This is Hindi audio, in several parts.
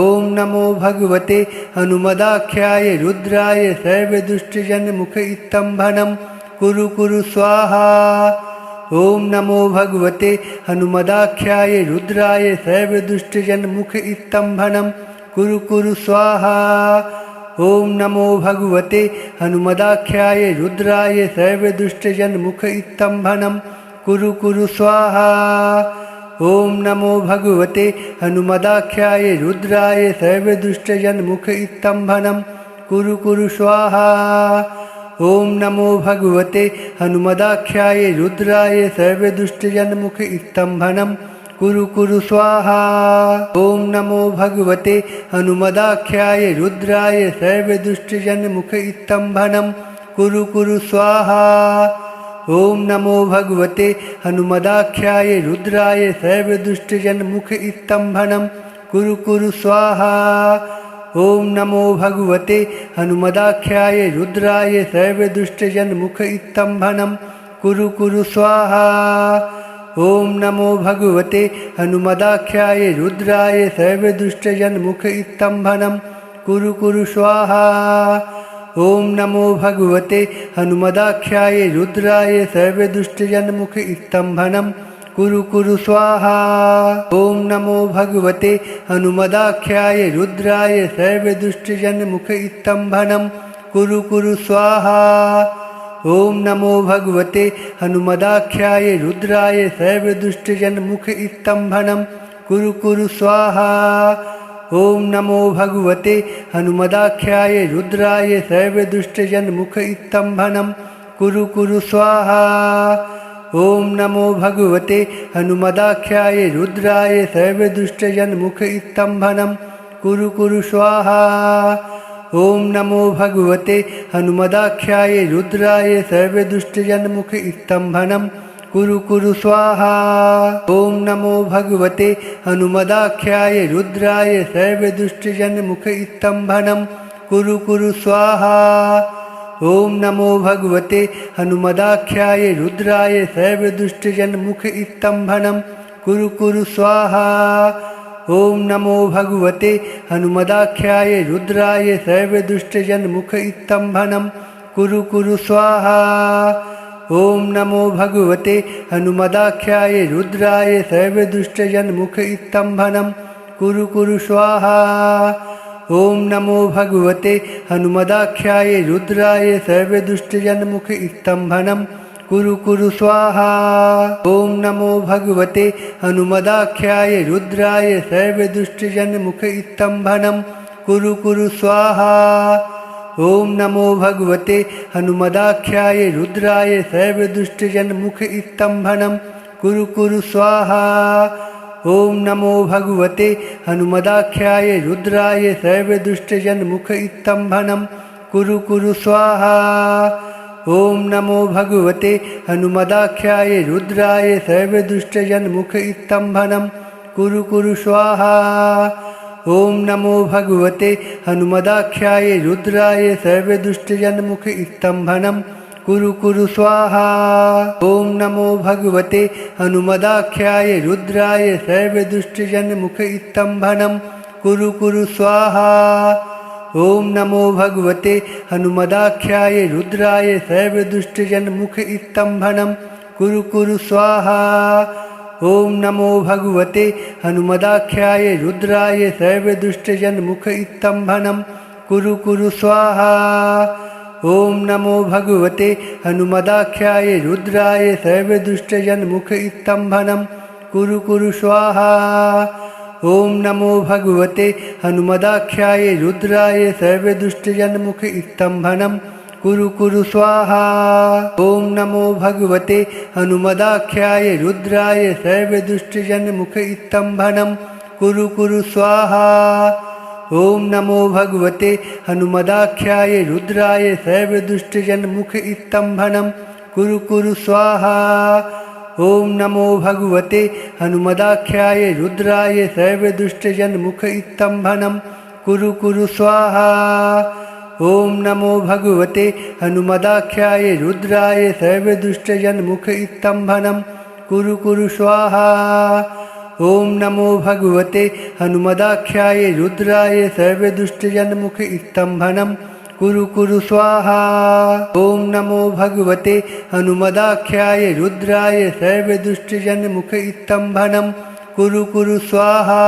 ओम नमो भगवते हनुमदाख्याय रुद्राय सर्वदुष्टजनमुख इत्तम्भनं कुरु कुरु स्वाहा। ओम नमो भगवते हनुमदाख्याय रुद्राय सर्वदुष्टजनमुख इत्तम्भनं कुरु कुरु स्वाहा। ओम नमो भगवते हनुमदाख्याय रुद्राय सर्वदुष्टजनमुख इत्तम्भनं कुरु कुरु स्वाहा। ओम नमो भगवते हनुमदाख्याय रुद्राय सर्वदुष्टजनमुख इत्तम्भनं कुरु कुरु स्वाहा। ओम नमो भगवते हनुमदाख्याय रुद्राय सर्वदुष्टजनमुख इत्तम्भनं कुरु कुरु स्वाहा। ओम नमो भगवते हनुमदाख्याय रुद्राय सर्वदुष्टजनमुख इत्तम्भनं कुरु कुरु स्वाहा। ओम नमो भगवते हनुमदाख्याय रुद्राय सर्वदुष्टजनमुख इत्तम्भनं कुरु कुरु स्वाहा। ओम नमो भगवते हनुमदाख्याय रुद्राय सर्वदुष्टजनमुख इत्तम्भनं कुरु कुरु स्वाहा। ओम नमो भगवते हनुमदाख्याय रुद्राय सर्वदुष्टजनमुख इत्तम्भनं कुरु कुरु स्वाहा। ओम नमो भगवते हनुमदाख्याय रुद्राय सर्वदुष्टजनमुख इत्तम्भनं कुरु कुरु स्वाहा। ओम नमो भगवते हनुमदाख्याय रुद्राय सर्वदुष्टजनमुख इत्तम्भनं कुरु कुरु स्वाहा। ओम नमो भगवते हनुमदाख्याय रुद्राय सर्वदुष्टजनमुख इत्तम्भनं कुरु कुरु स्वाहा। ओम नमो भगवते हनुमदाख्याय रुद्राय सर्वदुष्टजनमुख इत्तम्भनं कुरु कुरु स्वाहा। ओम नमो भगवते हनुमदाख्याय रुद्राय सर्वदुष्टजनमुख इत्तम्भनं कुरु कुरु स्वाहा। ओम नमो भगवते हनुमदाख्याय रुद्राय सर्वदुष्टजनमुख इत्तम्भनं कुरु कुरु स्वाहा। ओम नमो भगवते हनुमदाख्याय रुद्राय सर्वदुष्टजनमुख इत्तम्भनं कुरु कुरु स्वाहा। ओम नमो भगवते हनुमदाख्याय रुद्राय सर्वदुष्टजनमुख इत्तम्भनं कुरु कुरु स्वाहा। ओम नमो भगवते हनुमदाख्याय रुद्राय सर्वदुष्टजनमुख इत्तम्भनं कुरु कुरु स्वाहा। ओम नमो भगवते हनुमदाख्याय रुद्राय सर्वदुष्टजनमुख इत्तम्भनं कुरु कुरु स्वाहा। ओम नमो भगवते हनुमदाख्याय रुद्राय सर्वदुष्टजनमुख इत्तम्भनं कुरु कुरु स्वाहा। ओम नमो भगवते हनुमदाख्याय रुद्राय सर्वदुष्टजनमुख इत्तम्भनं कुरु कुरु स्वाहा। ओम नमो भगवते हनुमदाख्याय रुद्राय सर्वदुष्टजनमुख इत्तम्भनं कुरु कुरु स्वाहा। ओम नमो भगवते हनुमदाख्याय रुद्राय सर्वदुष्टजनमुख इत्तम्भनं कुरु कुरु स्वाहा। ओम नमो भगवते हनुमदाख्याय रुद्राय सर्वदुष्टजनमुख इत्तम्भनं कुरु कुरु स्वाहा। ओम नमो भगवते हनुमदाख्याय रुद्राय सर्वदुष्टजनमुख इत्तम्भनं कुरु कुरु स्वाहा। ओम नमो भगवते हनुमदाख्याय रुद्राय सर्वदुष्टजनमुख इत्तम्भनं कुरु कुरु स्वाहा। ओम नमो भगवते हनुमदाख्याय रुद्राय सर्वदुष्टजनमुख इत्तम्भनं कुरु कुरु स्वाहा। ओम नमो भगवते हनुमदाख्याय रुद्राय सर्वदुष्टजनमुख इत्तम्भनं कुरु कुरु स्वाहा। ओम नमो भगवते हनुमदाख्याय रुद्राय सर्वदुष्टजनमुख इत्तम्भनं कुरु कुरु स्वाहा। ओम नमो भगवते हनुमदाख्याय रुद्राय सर्वदुष्टजनमुख इत्तम्भनं कुरु कुरु स्वाहा। ओम नमो भगवते हनुमदाख्याय रुद्राय सर्वदुष्टजनमुख इत्तम्भनं कुरु कुरु स्वाहा। ओम नमो भगवते हनुमदाख्याय रुद्राय सर्वदुष्टजनमुख इत्तम्भनं कुरु कुरु स्वाहा। ओम नमो भगवते हनुमदाख्याय रुद्राय सर्वदुष्टजनमुख इत्तम्भनं कुरु कुरु स्वाहा। ओम नमो भगवते हनुमदाख्याय रुद्राय सर्वदुष्टजनमुख इत्तम्भनं कुरु कुरु स्वाहा। ॐ नमो भगवते हनुमदाख्याय रुद्राय सर्वदुष्टजनमुख स्तम्भनं कुरु कुरु स्वाहा। ॐ नमो भगवते हनुमदाख्याय रुद्राय सर्वदुष्टजनमुख स्तम्भनं कुरु कुरु स्वाहा।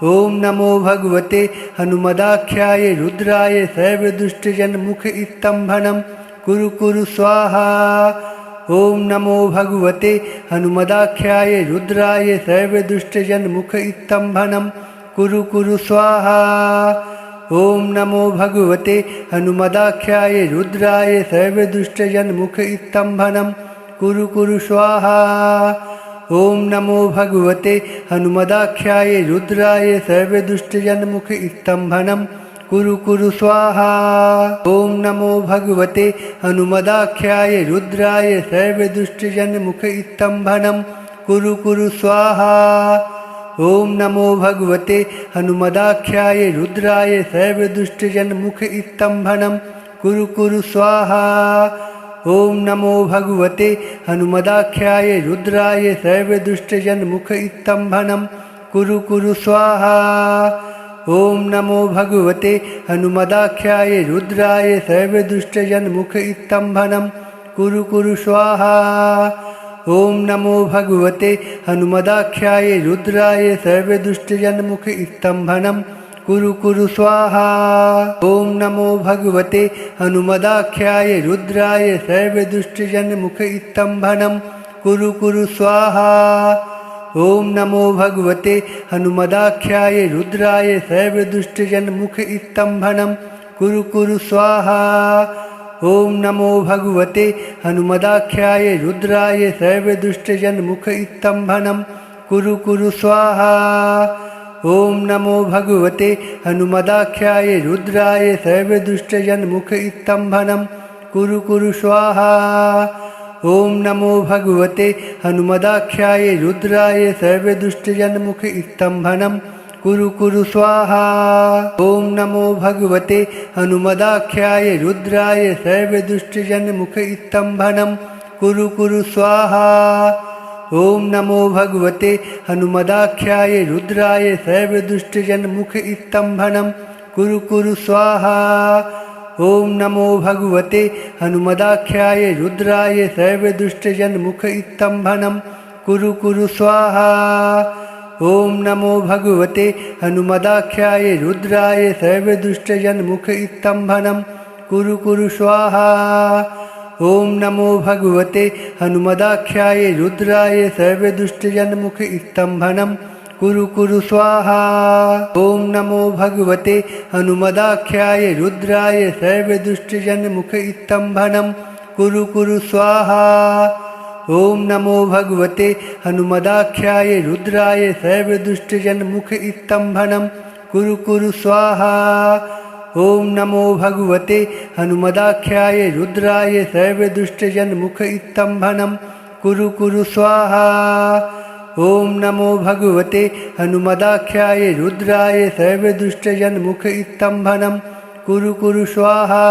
ॐ नमो भगवते हनुमदाख्याय रुद्राय सर्वदुष्टजनमुख स्तम्भनं कुरु कुरु स्वाहा। ॐ नमो भगवते हनुमदाख्याय रुद्राय सर्वदुष्टजनमुख स्तम्भनं कुरु कुरु स्वाहा। ॐ नमो भगवते हनुमदाख्याय रुद्राय सर्वदुष्टजनमुख स्तम्भनं कुरु कुरु स्वाहा। ॐ नमो भगवते हनुमदाख्याय रुद्राय सर्वदुष्टजनमुख स्तम्भनं कुरु कुरु स्वाहा। ॐ नमो भगवते हनुमदाख्याय रुद्राय सर्वदुष्टजनमुख स्तम्भनं कुरु कुरु स्वाहा। ॐ नमो भगवते हनुमदाख्याय रुद्राय सर्वदुष्टजनमुख स्तम्भनं कुरु कुरु स्वाहा। ॐ नमो भगवते हनुमदाख्याय रुद्राय सर्वदुष्टजनमुख स्तम्भनं कुरु कुरु स्वाहा। ॐ नमो भगवते हनुमदाख्याय रुद्राय सर्वदुष्टजनमुख स्तम्भनं कुरु कुरु स्वाहा। ॐ नमो भगवते हनुमदाख्याय रुद्राय सर्वदुष्टजनमुख स्तम्भनं कुरु कुरु स्वाहा। ॐ नमो भगवते हनुमदाख्याय रुद्राय सर्वदुष्टजनमुख स्तम्भनं कुरु कुरु स्वाहा। ॐ नमो भगवते हनुमदाख्याय रुद्राय सर्वदुष्टजनमुख स्तम्भनं कुरु कुरु स्वाहा। ॐ नमो भगवते हनुमदाख्याय रुद्राय सर्वदुष्टजनमुख स्तम्भनं कुरु कुरु स्वाहा। ॐ नमो भगवते हनुमदाख्याय रुद्राय सर्वदुष्टजनमुख स्तम्भनं कुरु कुरु स्वाहा। ॐ नमो भगवते हनुमदाख्याय रुद्राय सर्वदुष्टजनमुख स्तम्भनं कुरु कुरु स्वाहा। ॐ नमो भगवते हनुमदाख्याय रुद्राय सर्वदुष्टजनमुख स्तम्भनं कुरु कुरु स्वाहा। ॐ नमो भगवते हनुमदाख्याय रुद्राय सर्वदुष्टजनमुख स्तम्भनं कुरु कुरु स्वाहा। ॐ नमो भगवते हनुमदाख्याय रुद्राय सर्वदुष्टजनमुख स्तम्भनं कुरु कुरु स्वाहा। ॐ नमो भगवते हनुमदाख्याय रुद्राय सर्वदुष्टजनमुख स्तम्भनं कुरु कुरु स्वाहा। ॐ नमो भगवते हनुमदाख्याय रुद्राय सर्वदुष्टजनमुख स्तम्भनं कुरु कुरु स्वाहा। ॐ नमो भगवते हनुमदाख्याय रुद्राय सर्वदुष्टजनमुख स्तम्भनं कुरु कुरु स्वाहा। ॐ नमो भगवते हनुमदाख्याय रुद्राय सर्वदुष्टजनमुख स्तम्भनं कुरु कुरु स्वाहा। ॐ नमो भगवते हनुमदाख्याय रुद्राय सर्वदुष्टजनमुख स्तम्भनं कुरु कुरु स्वाहा। ॐ नमो भगवते हनुमदाख्याय रुद्राय सर्वदुष्टजनमुख स्तम्भनं कुरु कुरु स्वाहा।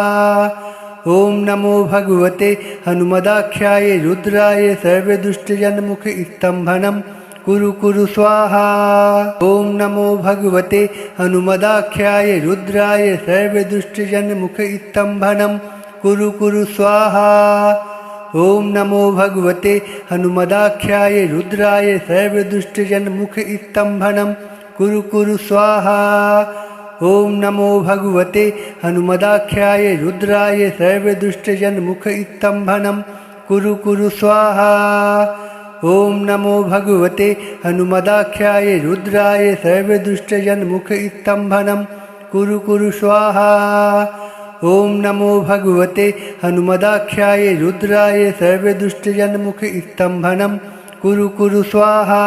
ॐ नमो भगवते हनुमदाख्याय रुद्राय सर्वदुष्टजनमुख स्तम्भनं कुरु कुरु स्वाहा। ॐ नमो भगवते हनुमदाख्याय रुद्राय सर्वदुष्टजनमुख स्तम्भनं कुरु कुरु स्वाहा। ॐ नमो भगवते हनुमदाख्याय रुद्राय सर्वदुष्टजनमुख स्तम्भनं कुरु कुरु स्वाहा। ॐ नमो भगवते हनुमदाख्याय रुद्राय सर्वदुष्टजनमुख स्तम्भनं कुरु कुरु स्वाहा। ॐ नमो भगवते हनुमदाख्याय रुद्राय सर्वदुष्टजनमुख स्तम्भनं कुरु कुरु स्वाहा। ॐ नमो भगवते हनुमदाख्याय रुद्राय सर्वदुष्टजनमुख स्तम्भनं कुरु कुरु स्वाहा।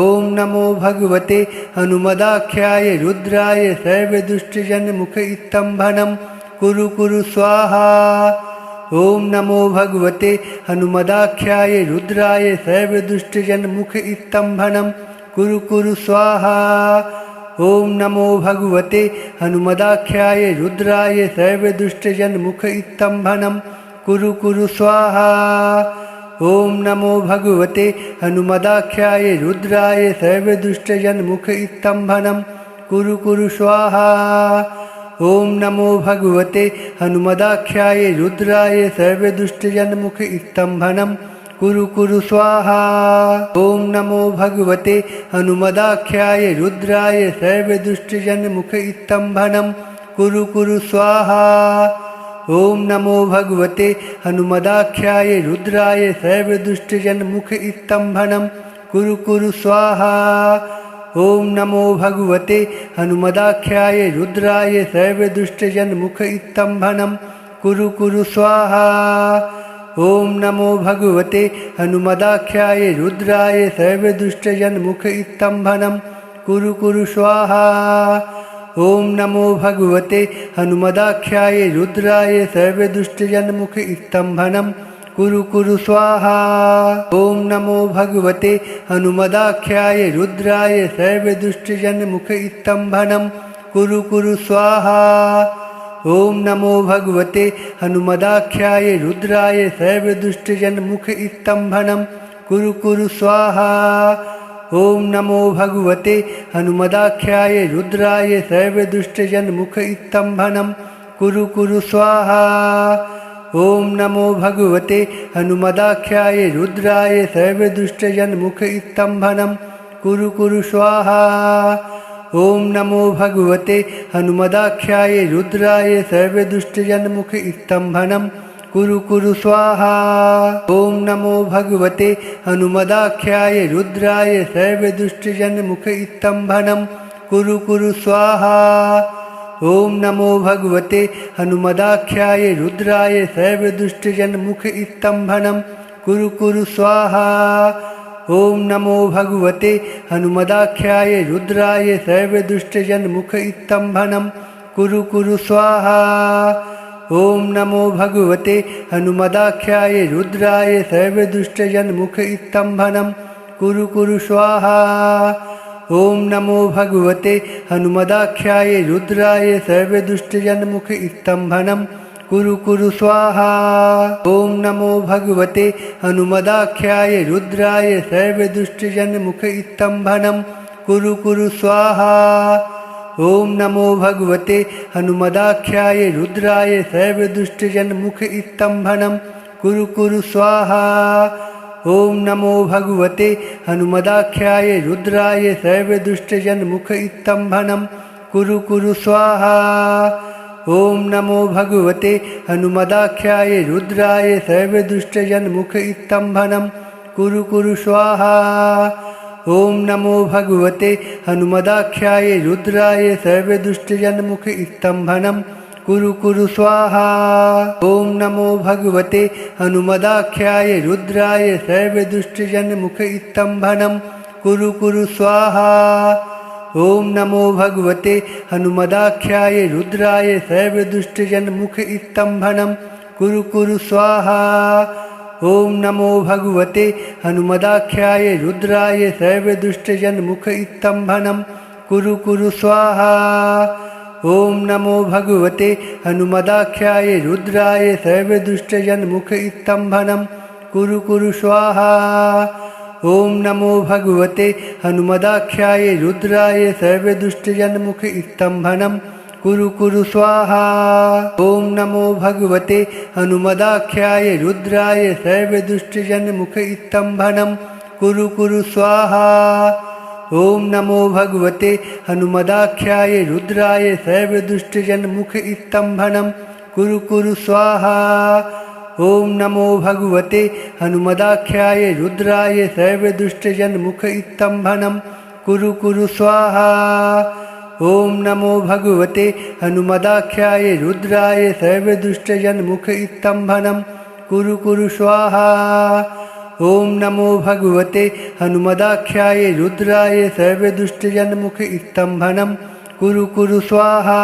ॐ नमो भगवते हनुमदाख्याय रुद्राय सर्वदुष्टजनमुख स्तम्भनं कुरु कुरु स्वाहा। ॐ नमो भगवते हनुमदाख्याय रुद्राय सर्वदुष्टजनमुख स्तम्भनं कुरु कुरु स्वाहा। ॐ नमो भगवते हनुमदाख्याय रुद्राय सर्वदुष्टजनमुख स्तम्भनं कुरु कुरु स्वाहा। ॐ नमो भगवते हनुमदाख्याय रुद्राय सर्वदुष्टजनमुख स्तम्भनं कुरु कुरु स्वाहा। ॐ नमो भगवते हनुमदाख्याय रुद्राय सर्वदुष्टजनमुख स्तम्भनं कुरु कुरु स्वाहा। ॐ नमो भगवते हनुमदाख्याय रुद्राय सर्वदुष्टजनमुख स्तम्भनं कुरु कुरु स्वाहा। ॐ नमो भगवते हनुमदाख्याय रुद्राय सर्वदुष्टजनमुख स्तम्भनं कुरु कुरु स्वाहा। ॐ नमो भगवते हनुमदाख्याय रुद्राय सर्वदुष्टजनमुख स्तम्भनं कुरु कुरु स्वाहा। ॐ नमो भगवते हनुमदाख्याय रुद्राय सर्वदुष्टजनमुख स्तम्भनं कुरु कुरु स्वाहा। ॐ नमो भगवते हनुमदाख्याय रुद्राय सर्वदुष्टजनमुख स्तम्भनं कुरु कुरु स्वाहा। ॐ नमो भगवते हनुमदाख्याय रुद्राय सर्वदुष्टजनमुख स्तम्भनं कुरु कुरु स्वाहा। ॐ नमो भगवते हनुमदाख्याय रुद्राय सर्वदुष्टजनमुख स्तम्भनं कुरु कुरु स्वाहा। ॐ नमो भगवते हनुमदाख्याय रुद्राय सर्वदुष्टजनमुख स्तम्भनं कुरु कुरु स्वाहा। ॐ नमो भगवते हनुमदाख्याय रुद्राय सर्वदुष्टजनमुख स्तम्भनं कुरु कुरु स्वाहा। ॐ नमो भगवते हनुमदाख्याय रुद्राय सर्वदुष्टजनमुख स्तम्भनं कुरु कुरु स्वाहा। ॐ नमो भगवते हनुमदाख्याय रुद्राय सर्वदुष्टजनमुख स्तम्भनं कुरु कुरु स्वाहा। ॐ नमो भगवते हनुमदाख्याय रुद्राय सर्वदुष्टजनमुख स्तम्भनं कुरु कुरु स्वाहा। ॐ नमो भगवते हनुमदाख्याय रुद्राय सर्वदुष्टजनमुख स्तम्भनं कुरु कुरु स्वाहा। ॐ नमो भगवते हनुमदाख्याय रुद्राय सर्वदुष्टजनमुख स्तम्भनं कुरु कुरु स्वाहा। ॐ नमो भगवते हनुमदाख्याय रुद्राय सर्वदुष्टजनमुख स्तम्भनं कुरु कुरु स्वाहा। ॐ नमो भगवते हनुमदाख्याय रुद्राय सर्वदुष्टजनमुख स्तम्भनं कुरु कुरु स्वाहा। ॐ नमो भगवते हनुमदाख्याय रुद्राय सर्वदुष्टजनमुख स्तम्भनं कुरु कुरु स्वाहा। ॐ नमो भगवते हनुमदाख्याय रुद्राय सर्वदुष्टजनमुख स्तम्भनं कुरु कुरु स्वाहा। ॐ नमो भगवते हनुमदाख्याय रुद्राय सर्वदुष्टजनमुख स्तम्भनं कुरु कुरु स्वाहा। ॐ नमो भगवते हनुमदाख्याय रुद्राय सर्वदुष्टजनमुख स्तम्भनं कुरु कुरु स्वाहा। ॐ नमो भगवते हनुमदाख्याय रुद्राय सर्वदुष्टजनमुख स्तम्भनं कुरु कुरु स्वाहा। ॐ नमो भगवते हनुमदाख्याय रुद्राय सर्वदुष्टजनमुख स्तम्भनं कुरु कुरु स्वाहा। ॐ नमो भगवते हनुमदाख्याय रुद्राय सर्वदुष्टजनमुख स्तम्भनं कुरु कुरु स्वाहा। ॐ नमो भगवते हनुमदाख्याय रुद्राय सर्वदुष्टजनमुख स्तम्भनं कुरु कुरु स्वाहा। ॐ नमो भगवते हनुमदाख्याय रुद्राय सर्वदुष्टजनमुख स्तम्भनं कुरु कुरु स्वाहा। ॐ नमो भगवते हनुमदाख्याय रुद्राय सर्वदुष्टजनमुख स्तम्भनं कुरु कुरु स्वाहा। ॐ नमो भगवते हनुमदाख्याय रुद्राय सर्वदुष्टजनमुख स्तम्भनं कुरु कुरु स्वाहा। ॐ नमो भगवते हनुमदाख्याय रुद्राय सर्वदुष्टजनमुख स्तम्भनं कुरु कुरु स्वाहा। ॐ नमो भगवते हनुमदाख्याय रुद्राय सर्वदुष्टजनमुख स्तम्भनं कुरु कुरु स्वाहा। ॐ नमो भगवते हनुमदाख्याय रुद्राय सर्वदुष्टजनमुख स्तम्भनं कुरु कुरु स्वाहा।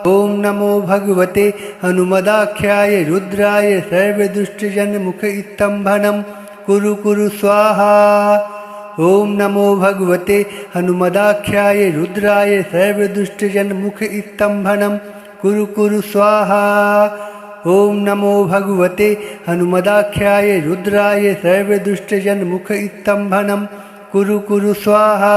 ॐ नमो भगवते हनुमदाख्याय रुद्राय सर्वदुष्टजनमुख स्तम्भनं कुरु कुरु स्वाहा। ॐ नमो भगवते हनुमदाख्याय रुद्राय सर्वदुष्टजनमुख स्तम्भनं कुरु कुरु स्वाहा। ॐ नमो भगवते हनुमदाख्याय रुद्राय सर्वदुष्टजनमुख स्तम्भनं कुरु कुरु स्वाहा।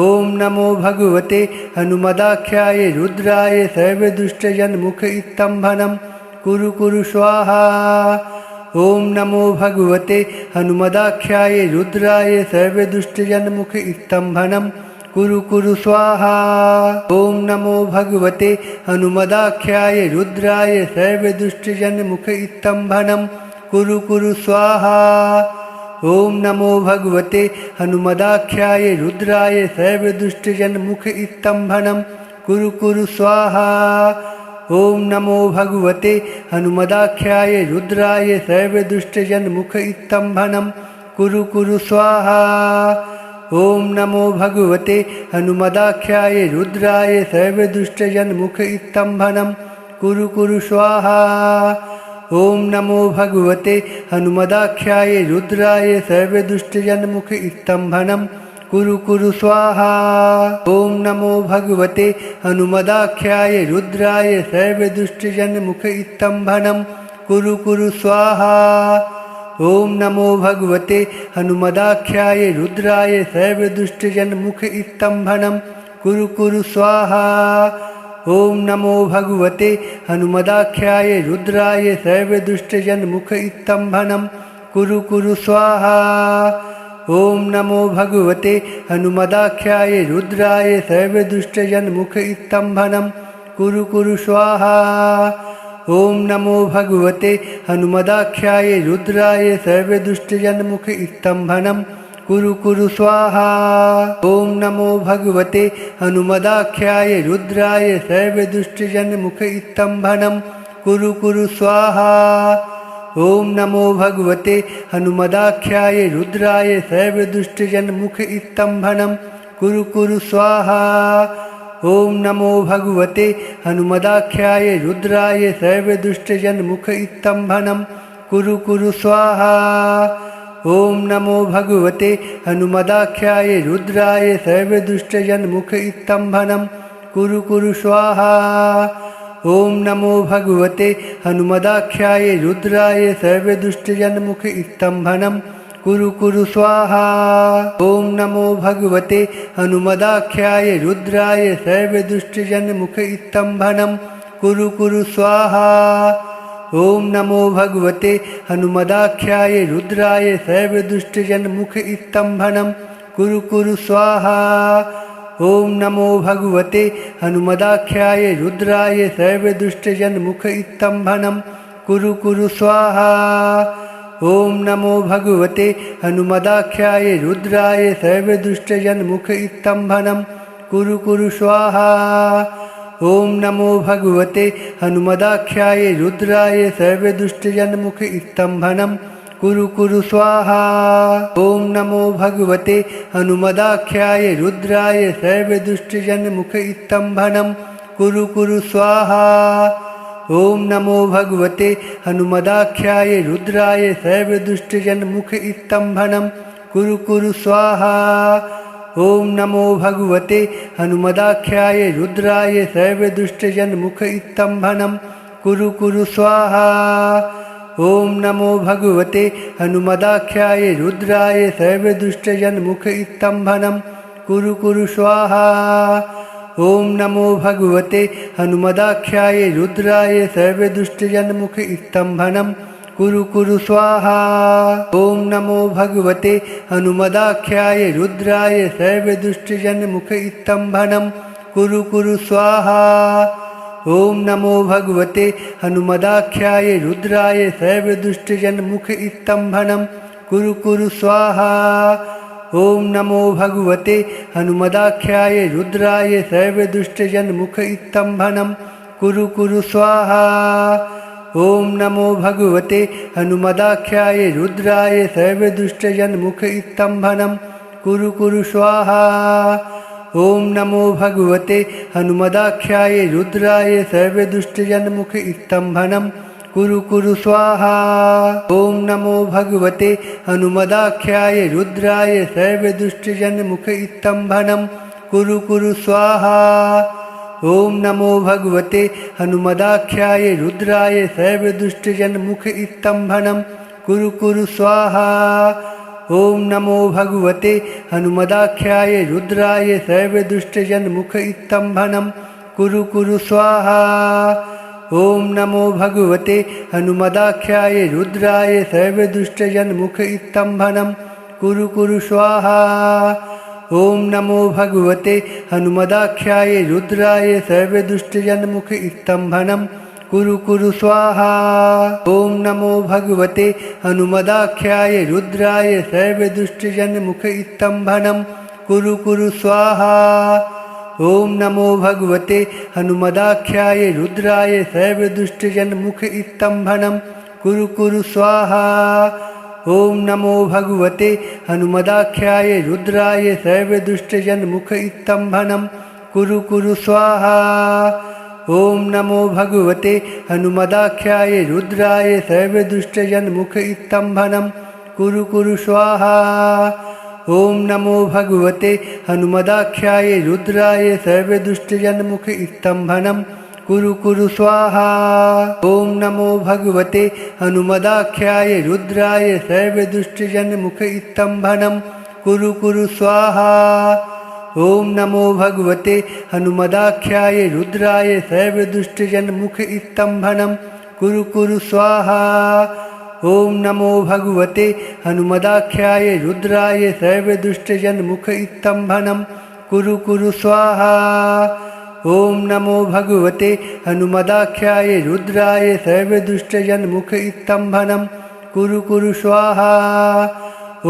ॐ नमो भगवते हनुमदाख्याय रुद्राय सर्वदुष्टजनमुख स्तम्भनं कुरु कुरु स्वाहा। ॐ नमो भगवते हनुमदाख्याय रुद्राय सर्वदुष्टजनमुख स्तम्भनं कुरु कुरु स्वाहा। ॐ नमो भगवते हनुमदाख्याय रुद्राय सर्वदुष्टजनमुख स्तम्भनं कुरु कुरु स्वाहा। ॐ नमो भगवते हनुमदाख्याय रुद्राय सर्वदुष्टजनमुख स्तम्भनं कुरु कुरु स्वाहा। ॐ नमो भगवते हनुमदाख्याय रुद्राय सर्वदुष्टजनमुख स्तम्भनं कुरु कुरु स्वाहा। ॐ नमो भगवते हनुमदाख्याय रुद्राय सर्वदुष्टजनमुख स्तम्भनं कुरु कुरु स्वाहा। ॐ नमो भगवते हनुमदाख्याय रुद्राय सर्वदुष्टजनमुख स्तम्भनं कुरु कुरु स्वाहा। ॐ नमो भगवते हनुमदाख्याय रुद्राय सर्वदुष्टजनमुख स्तम्भनं कुरु कुरु स्वाहा। ॐ नमो भगवते हनुमदाख्याय रुद्राय सर्वदुष्टजनमुख स्तम्भनं कुरु कुरु स्वाहा। ॐ नमो भगवते हनुमदाख्याय रुद्राय सर्वदुष्टजनमुख स्तम्भनं कुरु कुरु स्वाहा। ॐ नमो भगवते हनुमदाख्याय रुद्राय सर्वदुष्टजनमुख स्तम्भनं कुरु कुरु स्वाहा। ॐ नमो भगवते हनुमदाख्याय रुद्राय सर्वदुष्टजनमुख स्तम्भनं कुरु कुरु स्वाहा। ॐ नमो भगवते हनुमदाख्याय रुद्राय सर्वदुष्टजनमुख स्तम्भनं कुरु कुरु स्वाहा। ॐ नमो भगवते हनुमदाख्याय रुद्राय सर्वदुष्टजनमुख स्तम्भनं कुरु कुरु स्वाहा। ॐ नमो भगवते हनुमदाख्याय रुद्राय सर्वदुष्टजनमुख स्तम्भनं कुरु कुरु स्वाहा। ॐ नमो भगवते हनुमदाख्याय रुद्राय सर्वदुष्टजनमुख स्तम्भनं कुरु कुरु स्वाहा। ॐ नमो भगवते हनुमदाख्याय रुद्राय सर्वदुष्टजनमुख स्तम्भनं कुरु कुरु स्वाहा। ॐ नमो भगवते हनुमदाख्याय रुद्राय सर्वदुष्टजनमुख स्तम्भनं कुरु कुरु स्वाहा। ॐ नमो भगवते हनुमदाख्याय रुद्राय सर्वदुष्टजनमुख स्तम्भनं कुरु कुरु स्वाहा। ॐ नमो भगवते हनुमदाख्याय रुद्राय सर्वदुष्टजनमुख स्तम्भनं कुरु कुरु स्वाहा। ॐ नमो भगवते हनुमदाख्याय रुद्राय सर्वदुष्टजनमुख स्तम्भनं कुरु कुरु स्वाहा। ॐ नमो भगवते हनुमदाख्याय रुद्राय सर्वदुष्टजनमुख स्तम्भनं कुरु कुरु स्वाहा। ॐ नमो भगवते हनुमदाख्याय रुद्राय सर्वदुष्टजनमुख स्तम्भनं कुरु कुरु स्वाहा। ॐ नमो भगवते हनुमदाख्याय रुद्राय सर्वदुष्टजनमुख स्तम्भनं कुरु कुरु स्वाहा। ॐ नमो भगवते हनुमदाख्याय रुद्राय सर्वदुष्टजनमुख स्तम्भनं कुरु कुरु स्वाहा। ॐ नमो भगवते हनुमदाख्याय रुद्राय सर्वदुष्टजनमुख स्तम्भनं कुरु कुरु स्वाहा। ॐ नमो भगवते हनुमदाख्याय रुद्राय सर्वदुष्टजनमुख स्तम्भनं कुरु कुरु स्वाहा। ॐ नमो भगवते हनुमदाख्याय रुद्राय सर्वदुष्टजनमुख स्तम्भनं कुरु कुरु स्वाहा। ॐ नमो भगवते हनुमदाख्याय रुद्राय सर्वदुष्टजनमुख स्तम्भनं कुरु कुरु स्वाहा। ॐ नमो भगवते हनुमदाख्याय रुद्राय सर्वदुष्टजनमुख स्तम्भनं कुरु कुरु स्वाहा। ॐ नमो भगवते हनुमदाख्याय रुद्राय सर्वदुष्टजनमुख स्तम्भनं कुरु कुरु स्वाहा। ॐ नमो भगवते हनुमदाख्याय रुद्राय सर्वदुष्टजनमुख स्तम्भनं कुरु कुरु स्वाहा। ॐ नमो भगवते हनुमदाख्याय रुद्राय सर्वदुष्टजनमुख स्तम्भनं कुरु कुरु स्वाहा। ॐ नमो भगवते हनुमदाख्याय रुद्राय सर्वदुष्टजनमुख स्तम्भनं कुरु कुरु स्वाहा। ॐ नमो भगवते हनुमदाख्याय रुद्राय सर्वदुष्टजनमुख स्तम्भनं कुरु कुरु स्वाहा। ॐ नमो भगवते हनुमदाख्याय रुद्राय सर्वदुष्टजनमुख स्तम्भनं कुरु कुरु स्वाहा। ॐ नमो भगवते हनुमदाख्याय रुद्राय सर्वदुष्टजनमुख स्तम्भनं कुरु कुरु स्वाहा। ॐ नमो भगवते हनुमदाख्याय रुद्राय सर्वदुष्टजनमुख स्तम्भनं कुरु कुरु स्वाहा। ॐ नमो भगवते हनुमदाख्याय रुद्राय सर्वदुष्टजनमुख स्तम्भनं कुरु कुरु स्वाहा। ॐ नमो भगवते हनुमदाख्याय रुद्राय सर्वदुष्टजनमुख स्तम्भनं कुरु कुरु स्वाहा। ॐ नमो भगवते हनुमदाख्याय रुद्राय सर्वदुष्टजनमुख स्तम्भनं कुरु कुरु स्वाहा। ॐ नमो भगवते हनुमदाख्याय रुद्राय सर्वदुष्टजनमुख स्तम्भनं कुरु कुरु स्वाहा। ॐ नमो भगवते हनुमदाख्याय रुद्राय सर्वदुष्टजनमुख स्तम्भनं कुरु कुरु स्वाहा। ॐ नमो भगवते हनुमदाख्याय रुद्राय सर्वदुष्टजनमुख स्तम्भनं कुरु कुरु स्वाहा। ॐ नमो भगवते हनुमदाख्याय रुद्राय सर्वदुष्टजनमुख स्तम्भनं कुरु कुरु स्वाहा। ॐ नमो भगवते हनुमदाख्याय रुद्राय सर्वदुष्टजनमुख स्तम्भनं कुरु कुरु स्वाहा।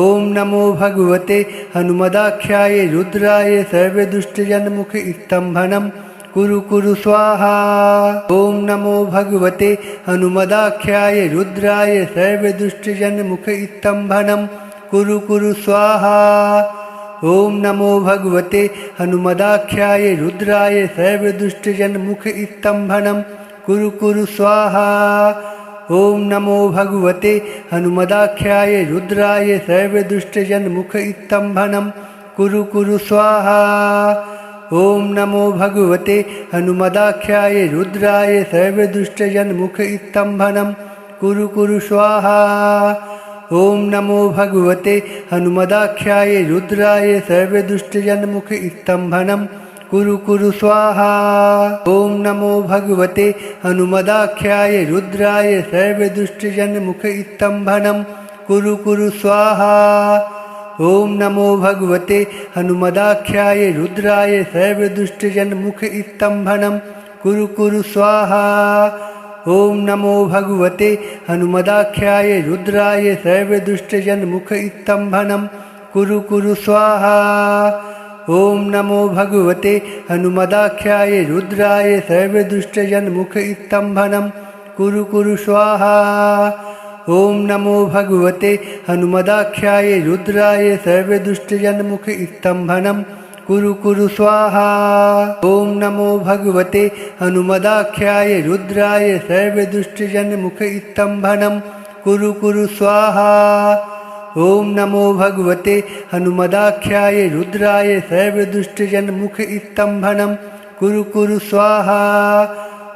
ॐ नमो भगवते हनुमदाख्याय रुद्राय सर्वदुष्टजनमुख स्तम्भनं कुरु कुरु स्वाहा। ॐ नमो भगवते हनुमदाख्याय रुद्राय सर्वदुष्टजनमुख स्तम्भनं कुरु कुरु स्वाहा। ॐ नमो भगवते हनुमदाख्याय रुद्राय सर्वदुष्टजनमुख स्तम्भनं कुरु कुरु स्वाहा। ॐ नमो भगवते हनुमदाख्याय रुद्राय सर्वदुष्टजनमुख स्तम्भनं कुरु कुरु स्वाहा। ॐ नमो भगवते हनुमदाख्याय रुद्राय सर्वदुष्टजनमुख स्तम्भनं कुरु कुरु स्वाहा। ॐ नमो भगवते हनुमदाख्याय रुद्राय सर्वदुष्टजनमुख स्तम्भनं कुरु कुरु स्वाहा। ॐ नमो भगवते हनुमदाख्याय रुद्राय सर्वदुष्टजनमुख स्तम्भनं कुरु कुरु स्वाहा। ॐ नमो भगवते हनुमदाख्याय रुद्राय सर्वदुष्टजनमुख स्तम्भनं कुरु कुरु स्वाहा। ॐ नमो भगवते हनुमदाख्याय रुद्राय सर्वदुष्टजनमुख स्तम्भनं कुरु कुरु स्वाहा। ॐ नमो भगवते हनुमदाख्याय रुद्राय सर्वदुष्टजनमुख स्तम्भनं कुरु कुरु स्वाहा। ॐ नमो भगवते हनुमदाख्याय रुद्राय सर्वदुष्टजनमुख स्तम्भनं कुरु कुरु स्वाहा। ॐ नमो भगवते हनुमदाख्याय रुद्राय सर्वदुष्टजनमुख स्तम्भनं कुरु कुरु स्वाहा। ॐ नमो भगवते हनुमदाख्याय रुद्राय सर्वदुष्टजनमुख स्तम्भनं कुरु कुरु स्वाहा।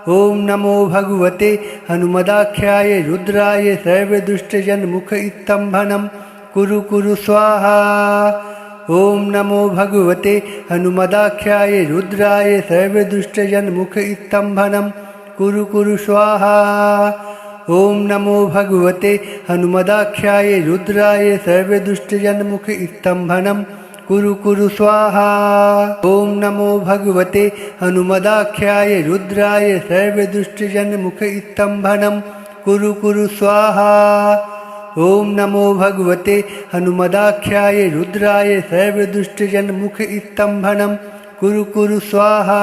ॐ नमो भगवते हनुमदाख्याय रुद्राय सर्वदुष्टजनमुख स्तम्भनं कुरु कुरु स्वाहा। ॐ नमो भगवते हनुमदाख्याय रुद्राय सर्वदुष्टजनमुख स्तम्भनं कुरु कुरु स्वाहा। ॐ नमो भगवते हनुमदाख्याय रुद्राय सर्वदुष्टजनमुख स्तम्भनं कुरु कुरु स्वाहा। ॐ नमो भगवते हनुमदाख्याय रुद्राय सर्वदुष्टजनमुख स्तम्भनं कुरु कुरु स्वाहा। ॐ नमो भगवते हनुमदाख्याय रुद्राय सर्वदुष्टजनमुख स्तम्भनं कुरु कुरु स्वाहा।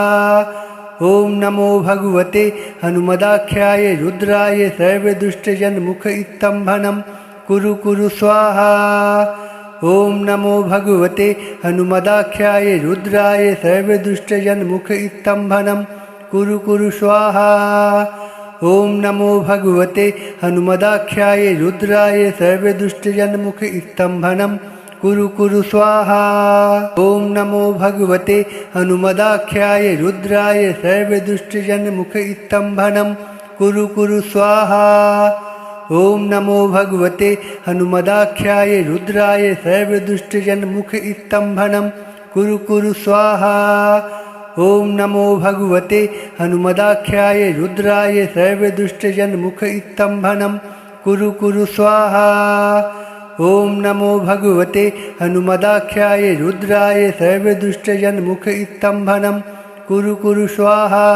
ॐ नमो भगवते हनुमदाख्याय रुद्राय सर्वदुष्टजनमुख स्तम्भनं कुरु कुरु स्वाहा। ॐ नमो भगवते हनुमदाख्याय रुद्राय सर्वदुष्टजनमुख स्तम्भनं कुरु कुरु स्वाहा। ॐ नमो भगवते हनुमदाख्याय रुद्राय सर्वदुष्टजनमुख स्तम्भनं कुरु कुरु स्वाहा। ओम नमो भगवते हनुमदाख्याय रुद्राय सर्वदुष्टजनमुख स्तम्भनं कुरु कुरु स्वाहा। ओम नमो भगवते हनुमदाख्याय रुद्राय सर्वदुष्टजनमुख स्तम्भनं कुरु कुरु स्वाहा। ओम नमो भगवते हनुमदाख्याय रुद्राय सर्वदुष्टजनमुख स्तम्भनं कुरु कुरु स्वाहा। ओम नमो भगवते हनुमदाख्याय रुद्राय सर्वदुष्टजनमुख स्तम्भनं कुरु कुरु स्वाहा।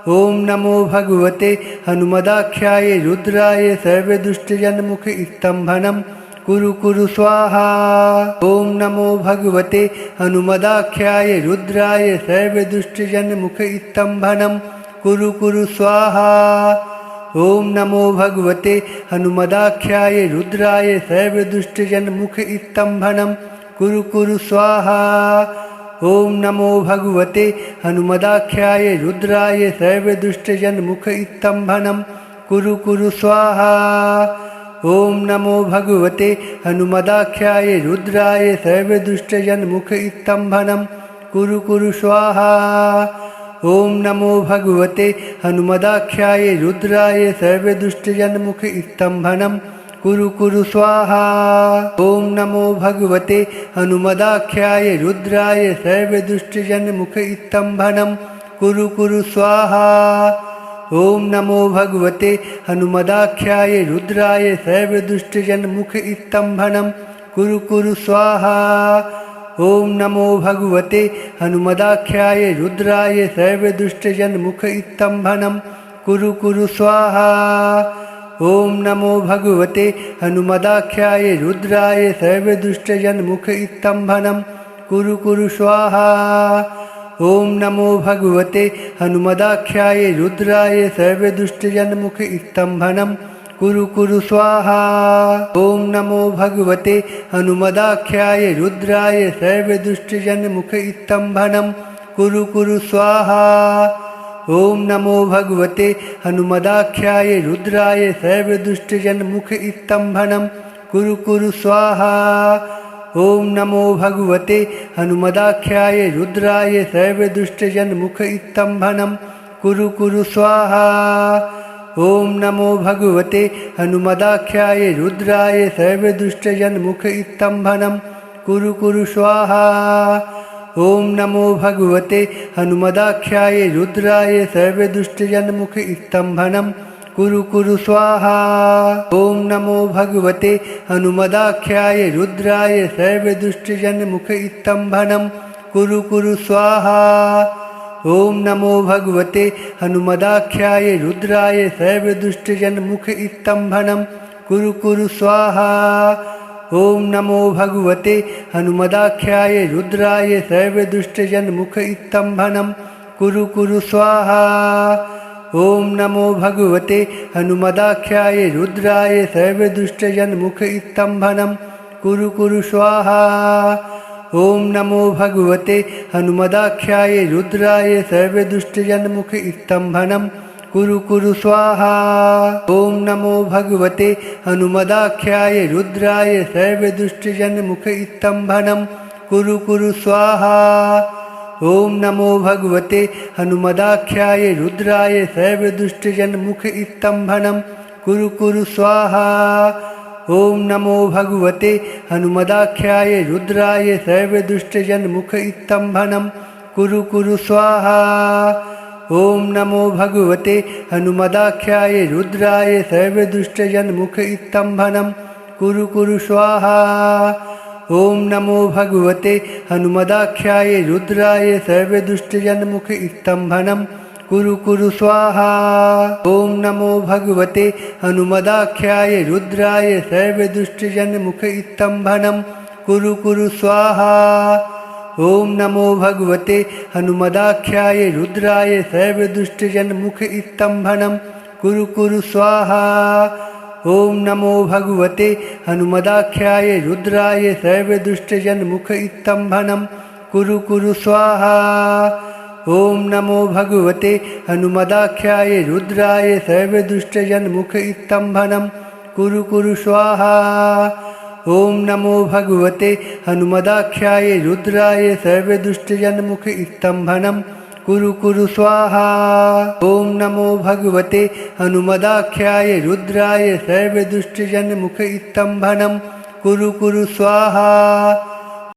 ओम नमो भगवते हनुमदाख्याय रुद्राय सर्वदुष्टजनमुख स्तम्भनं कुरु कुरु स्वाहा। ओम नमो भगवते हनुमदाख्याय रुद्राय सर्वदुष्टजनमुख स्तम्भनं कुरु कुरु स्वाहा। ओम नमो भगवते हनुमदाख्याय रुद्राय सर्वदुष्टजनमुख स्तम्भनं कुरु कुरु स्वाहा। ओम नमो भगवते हनुमदाख्याय रुद्राय सर्वदुष्टजनमुख स्तम्भनं कुरु कुरु स्वाहा। ओम नमो भगवते हनुमदाख्याय रुद्राय सर्वदुष्टजनमुख स्तम्भनं कुरु कुरु स्वाहा। ओम नमो भगवते हनुमदाख्याय रुद्राय सर्वदुष्टजनमुख स्तम्भनं कुरु कुरु स्वाहा। ओम नमो भगवते हनुमदाख्याय रुद्राय सर्वदुष्टजनमुख स्तम्भनं कुरु कुरु स्वाहा। ओम नमो भगवते हनुमदाख्याय रुद्राय सर्वदुष्टजनमुख स्तम्भनं कुरु कुरु स्वाहा। ओम नमो भगवते हनुमदाख्याय रुद्राय सर्वदुष्टजनमुख स्तम्भनं कुरु कुरु स्वाहा। ओम नमो भगवते हनुमदाख्याय रुद्राय सर्वदुष्टजनमुख स्तम्भनं कुरु कुरु स्वाहा। ओम नमो भगवते हनुमदाख्याय रुद्राय सर्वदुष्टजनमुख स्तम्भनं कुरु कुरु स्वाहा। ओम नमो भगवते हनुमदाख्याय रुद्राय सर्वदुष्टजनमुख स्तम्भनं कुरु कुरु स्वाहा। ओम नमो भगवते हनुमदाख्याय रुद्राय सर्वदुष्टजनमुख स्तम्भनं कुरु कुरु स्वाहा। ओम नमो भगवते हनुमदाख्याय रुद्राय सर्वदुष्टजनमुख स्तम्भनं कुरु कुरु स्वाहा। ओम नमो भगवते हनुमदाख्याय रुद्राय सर्वदुष्टजनमुख स्तम्भनं कुरु कुरु स्वाहा। ओम नमो भगवते हनुमदाख्याय रुद्राय सर्वदुष्टजनमुख स्तम्भनं कुरु कुरु स्वाहा। ओम नमो भगवते हनुमदाख्याय रुद्राय सर्वदुष्टजनमुख स्तम्भनं कुरु कुरु स्वाहा। ओम नमो भगवते हनुमदाख्याय रुद्राय सर्वदुष्टजनमुख स्तम्भनं कुरु कुरु स्वाहा। ओम नमो भगवते हनुमदाख्याय रुद्राय सर्वदुष्टजनमुख स्तम्भनं कुरु कुरु स्वाहा। ओम नमो भगवते हनुमदाख्याय रुद्राय सर्वदुष्टजनमुख स्तम्भनं कुरु कुरु स्वाहा। ओम नमो भगवते हनुमदाख्याय रुद्राय सर्वदुष्टजनमुख स्तम्भनं कुरु कुरु स्वाहा। ओम नमो भगवते हनुमदाख्याय रुद्राय सर्वदुष्टजनमुख स्तम्भनं कुरु कुरु स्वाहा। ओम नमो भगवते हनुमदाख्याय रुद्राय सर्वदुष्टजनमुख स्तम्भनं कुरु कुरु स्वाहा। ओम नमो भगवते हनुमदाख्याय रुद्राय सर्वदुष्टजनमुख स्तम्भनं कुरु कुरु स्वाहा। ओम नमो भगवते हनुमदाख्याय रुद्राय सर्वदुष्टजनमुख स्तम्भनं कुरु कुरु स्वाहा। ओम नमो भगवते हनुमदाख्याय रुद्राय सर्वदुष्टजनमुख स्तम्भनं कुरु कुरु स्वाहा। ओम नमो भगवते हनुमदाख्याय रुद्राय सर्वदुष्टजनमुख स्तम्भनं कुरु कुरु स्वाहा। ओम नमो भगवते हनुमदाख्याय रुद्राय सर्वदुष्टजनमुख स्तम्भनं कुरु कुरु स्वाहा। ओम नमो भगवते हनुमदाख्याय रुद्राय सर्वदुष्टजनमुख स्तम्भनं कुरु कुरु स्वाहा। ओम नमो भगवते हनुमदाख्याय रुद्राय सर्वदुष्टजनमुख स्तम्भनं कुरु कुरु स्वाहा। ॐ नमो भगवते हनुमदाख्याय रुद्राय सर्वदुष्टजनमुख स्तम्भनं कुरु कुरु स्वाहा। ॐ नमो भगवते हनुमदाख्याय रुद्राय सर्वदुष्टजनमुख स्तम्भनं कुरु कुरु स्वाहा।